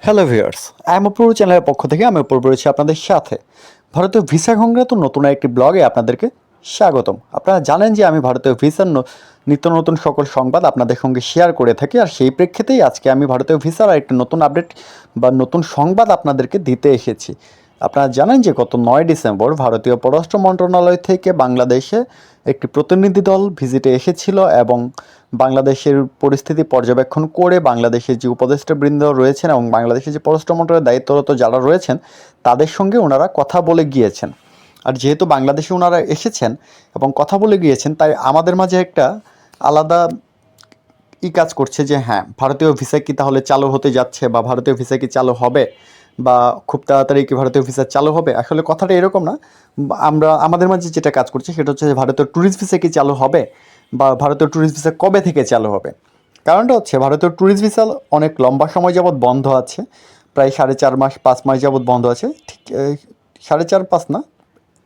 Hello viewers, I am অপূর্ব চ্যানেলের পক্ষ থেকে আমি অপূর্ব রয়েছি আপনাদের সাথে। ভারতীয় ভিসা সংক্রান্ত নতুন একটি ব্লগে আপনাদেরকে স্বাগতম। আপনারা জানেন যে আমি ভারতীয় ভিসার নিত্য নতুন সকল সংবাদ আপনাদের সঙ্গে শেয়ার করে থাকি, আর সেই প্রেক্ষিতেই আজকে আমি ভারতীয় ভিসার একটি নতুন আপডেট বা নতুন সংবাদ আপনাদেরকে দিতে এসেছি। আপনারা জানেন যে গত 9 ডিসেম্বর ভারতীয় পররাষ্ট্র মন্ত্রণালয় থেকে বাংলাদেশে একটি প্রতিনিধি দল ভিজিটে এসেছিল এবং বাংলাদেশের পরিস্থিতি পর্যবেক্ষণ করে বাংলাদেশের যে উপদেষ্টাবৃন্দ রয়েছেন এবং বাংলাদেশের যে পররাষ্ট্র মন্ত্রণালয়ের দায়িত্বরত যারা রয়েছেন তাদের সঙ্গে ওনারা কথা বলে গিয়েছেন। আর যেহেতু বাংলাদেশে ওনারা এসেছেন এবং কথা বলে গিয়েছেন, তাই আমাদের মাঝে একটা আলাদা কাজ করছে যে হ্যাঁ, ভারতীয় ভিসা কি তাহলে চালু হতে যাচ্ছে বা ভারতীয় ভিসা কি চালু হবে বা খুব তাড়াতাড়ি কি ভারতীয় ভিসা চালু হবে। আসলে কথাটা এরকম না। আমাদের মাঝে যেটা কাজ করছে সেটা হচ্ছে যে ভারতীয় ট্যুরিস্ট ভিসা কি চালু হবে বা ভারতীয় ট্যুরিস্ট ভিসা কবে থেকে চালু হবে। কারণটা হচ্ছে ভারতীয় ট্যুরিস্ট ভিসা অনেক লম্বা সময় যাবৎ বন্ধ আছে, প্রায় 4.5 মাস 5 মাস যাবৎ বন্ধ আছে। ঠিক 4.5 5 না,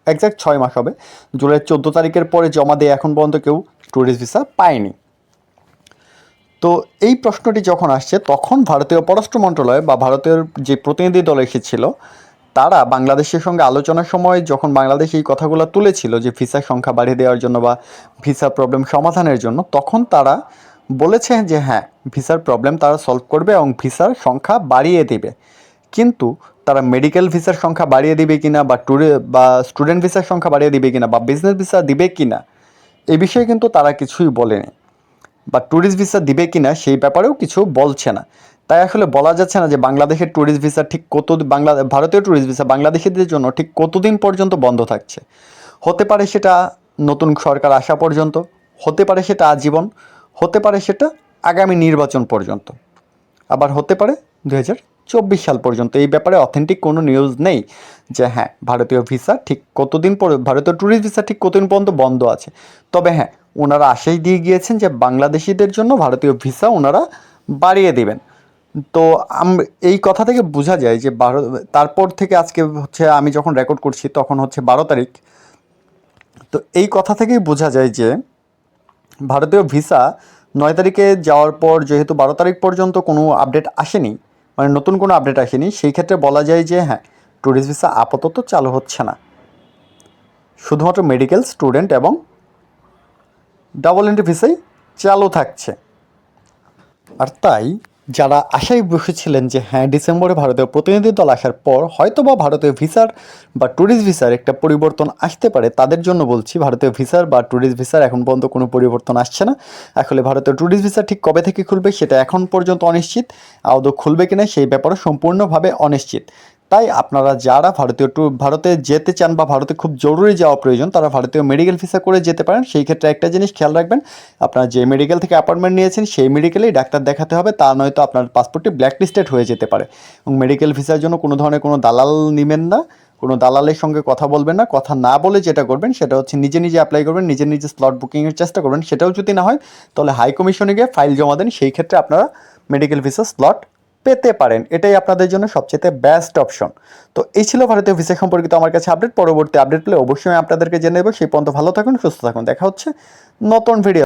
একজ্যাক্ট 6 মাস হবে। জুলাই 14 তারিখের পরে জমা দিয়ে এখন পর্যন্ত কেউ ট্যুরিস্ট ভিসা পায়নি। তো এই প্রশ্নটি যখন আসছে তখন ভারতীয় পররাষ্ট্র মন্ত্রণালয় বা ভারতের যে প্রতিনিধি দল এসেছিল তারা বাংলাদেশের সঙ্গে আলোচনার সময় যখন বাংলাদেশ এই কথাগুলো তুলেছিল যে ভিসার সংখ্যা বাড়িয়ে দেওয়ার জন্য বা ভিসা প্রবলেম সমাধানের জন্য, তখন তারা বলেছে যে হ্যাঁ, ভিসার প্রবলেম তারা সলভ করবে এবং ভিসার সংখ্যা বাড়িয়ে দেবে। কিন্তু তারা মেডিকেল ভিসার সংখ্যা বাড়িয়ে দিবে কিনা বা স্টুডেন্ট ভিসার সংখ্যা বাড়িয়ে দিবে কিনা বা বিজনেস ভিসা দিবে কিনা এই বিষয়ে কিন্তু তারা কিছুই বলেনি, বা ট্যুরিস্ট ভিসা দিবে কিনা সেই ব্যাপারেও কিছু বলছে না। তাই আসলে বলা যাচ্ছে না যে বাংলাদেশের ট্যুরিস্ট ভিসা ঠিক ভারতীয় ট্যুরিস্ট ভিসা বাংলাদেশিদের জন্য ঠিক কতদিন পর্যন্ত বন্ধ থাকছে। হতে পারে সেটা নতুন সরকার আসা পর্যন্ত, হতে পারে সেটা আজীবন, হতে পারে সেটা আগামী নির্বাচন পর্যন্ত, আবার হতে পারে 2024 সাল পর্যন্ত। এই ব্যাপারে অথেন্টিক কোনো নিউজ নেই যে হ্যাঁ, ভারতীয় ভিসা ঠিক কতদিন পর, ভারতীয় ট্যুরিস্ট ভিসা ঠিক কতদিন পর্যন্ত বন্ধ আছে। তবে হ্যাঁ, ওনারা আশ্বাস দিয়ে গিয়েছেন যে বাংলাদেশিদের জন্য ভারতীয় ভিসা ওনারা বাড়িয়ে দেবেন। তো এই কথা থেকে বোঝা যায় যে তারপর থেকে আজকে হচ্ছে আমি যখন রেকর্ড করছি তখন হচ্ছে 12 তারিখ। তো এই কথা থেকেই বোঝা যায় যে ভারতীয় ভিসা 9 তারিখে যাওয়ার পর যেহেতু 12 তারিখ পর্যন্ত কোনো আপডেট আসেনি, মানে নতুন কোনো আপডেট আসেনি, সেই ক্ষেত্রে বলা যায় যে হ্যাঁ, ট্যুরিস্ট ভিসা আপাতত চালু হচ্ছে না, শুধুমাত্র মেডিকেল, স্টুডেন্ট এবং ডাবল এন্ট্রি ভিসাই চালু থাকছে। আর তাই যারা আশায় বসেছিলেন যে হ্যাঁ, ডিসেম্বরে ভারতীয় প্রতিনিধি দল আসার পর হয়তো বা ভারতীয় ভিসার বা ট্যুরিস্ট ভিসার একটা পরিবর্তন আসতে পারে, তাদের জন্য বলছি ভারতীয় ভিসার বা ট্যুরিস্ট ভিসার এখন পর্যন্ত কোনো পরিবর্তন আসছে না। আসলে ভারতীয় ট্যুরিস্ট ভিসা ঠিক কবে থেকে খুলবে সেটা এখন পর্যন্ত অনিশ্চিত, আদৌ খুলবে কিনা সেই ব্যাপারে সম্পূর্ণভাবে অনিশ্চিত। তাই আপনারা যারা ভারতে যেতে চান বা ভারতে খুব জরুরি যাওয়া প্রয়োজন, তারা ভারতীয় মেডিকেল ভিসা করে যেতে পারেন। সেই ক্ষেত্রে একটা জিনিস খেয়াল রাখবেন, আপনারা যে মেডিকেল থেকে অ্যাপয়েন্টমেন্ট নিয়েছেন সেই মেডিকেলেই ডাক্তার দেখাতে হবে, তা নয়তো আপনার পাসপোর্টটি ব্ল্যাকলিস্টেড হয়ে যেতে পারে। এবং মেডিকেল ভিসার জন্য কোনো ধরনের কোনো দালাল নেবেন না, কোনো দালালের সঙ্গে কথা বলবেন না। কথা না বলে যেটা করবেন সেটা হচ্ছে নিজে নিজে অ্যাপ্লাই করবেন, নিজে নিজে স্লট বুকিংয়ের চেষ্টা করবেন। সেটাও যদি না হয় তাহলে হাই কমিশনে গিয়ে ফাইল জমা দেন, সেই ক্ষেত্রে আপনারা মেডিকেল ভিসা স্লট পেতে পারেন। এটাই আপনাদের জন্য সবচেয়ে বেস্ট অপশন। তো এই ছিল ভারতীয় ভিসা সম্পর্কিত আমার কাছে আপডেট। পরবর্তী আপডেট পেলে অবশ্যই আপনাদেরকে জেনে নেব। সেই পর্যন্ত ভালো থাকুন, সুস্থ থাকুন। দেখা হচ্ছে নতুন ভিডিও।